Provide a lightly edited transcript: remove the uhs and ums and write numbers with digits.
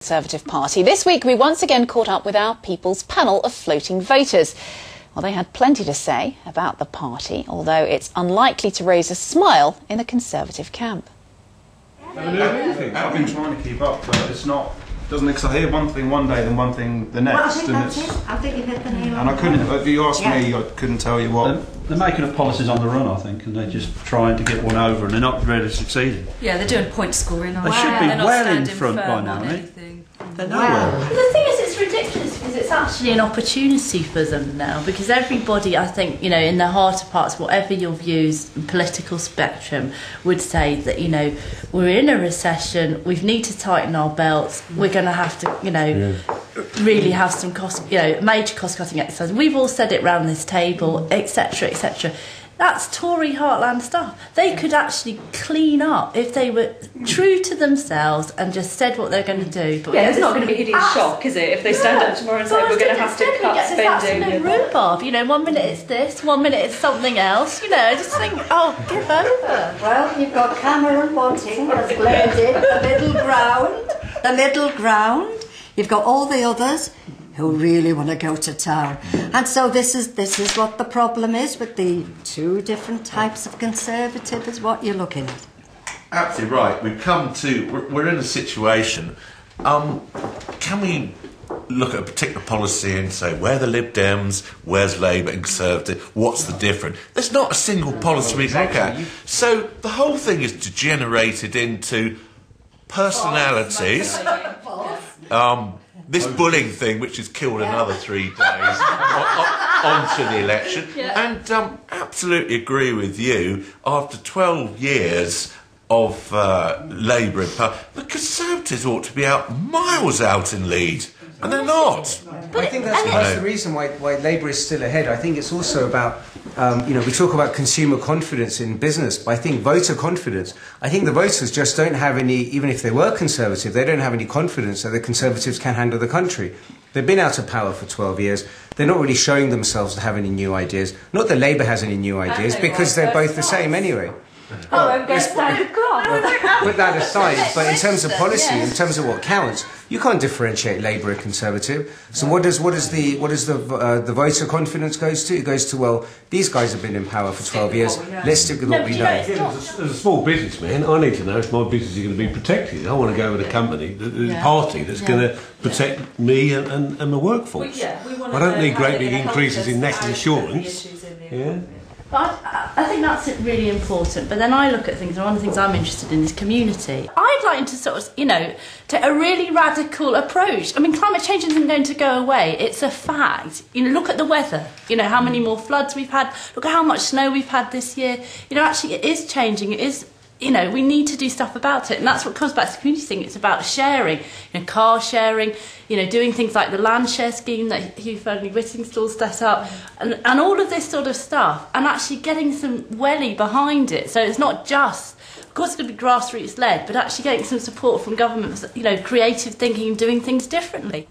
Conservative Party. This week we once again caught up with our People's panel of floating voters. Well, they had plenty to say about the party, although it's unlikely to raise a smile in the Conservative camp. I've been trying to keep up, but it's not. Doesn't it? 'Cause I hear one thing one day, then one thing the next. Well, I think that's it. I think you've hit the nail on. And I couldn't. If you asked me, I couldn't tell you what. They're making up policies on the run, I think, and they're just trying to get one over, and they're not really succeeding. Yeah, they're doing point scoring. They should be well in front by now, eh? They're nowhere. But the thing is, it's ridiculous because it's actually an opportunity for them now, because everybody, I think, you know, in their heart of hearts, whatever your views, political spectrum, would say that, you know, we're in a recession, we need to tighten our belts, we're going to have to, you know, really have some cost, you know, major cost-cutting exercise. We've all said it round this table, etc., etc. That's Tory heartland stuff. They could actually clean up if they were true to themselves and just said what they're going to do. But yeah, it's not going to be a hideous shock, is it? If they stand up tomorrow and say we're going to have to cut spending. There's no rhubarb. You know, 1 minute it's this, 1 minute it's something else. You know, I just think, oh, give over. Well, you've got Cameron wanting has blended the middle ground. You've got all the others who really want to go to town. And so this is what the problem is with the two different types of Conservative, is what you're looking at. Absolutely right. We're in a situation. Can we look at a particular policy and say, where are the Lib Dems, where's Labour and Conservative, what's the difference? There's not a single policy we can look at. So the whole thing is degenerated into personalities. This bullying thing, which has killed another 3 days, onto the election. Yeah. And absolutely agree with you, after 12 years of Labour in power, the Conservatives ought to be miles out in lead. And they're not. I think that's the reason why Labour is still ahead. I think it's also about, we talk about consumer confidence in business, but I think voter confidence. I think the voters just don't have any, even if they were Conservative, they don't have any confidence that the Conservatives can handle the country. They've been out of power for 12 years. They're not really showing themselves to have any new ideas. Not that Labour has any new ideas, because they're both the same anyway. Put that aside, but in terms of policy, in terms of what counts, you can't differentiate Labour and Conservative. So what does the voter confidence goes to? It goes to, well, these guys have been in power for 12 years. Let's stick with what we know. As a small businessman, I need to know if my business is going to be protected. I want to go with a company, a party that's going to protect me and my workforce. I don't need great big increases in national insurance. Yeah. But I think that's really important. But then I look at things, and one of the things I'm interested in is community. I'd like to sort of, you know, take a really radical approach. I mean, climate change isn't going to go away. It's a fact. You know, look at the weather. You know, how many more floods we've had. Look at how much snow we've had this year. You know, actually, it is changing. It is. You know, we need to do stuff about it, and that's what comes back to the community thing. It's about sharing, you know, car sharing, you know, doing things like the land share scheme that Hugh Fearnley-Whittingstall set up, and all of this sort of stuff, and actually getting some welly behind it. So it's not just, of course, it's going to be grassroots led, but actually getting some support from government, you know, creative thinking and doing things differently.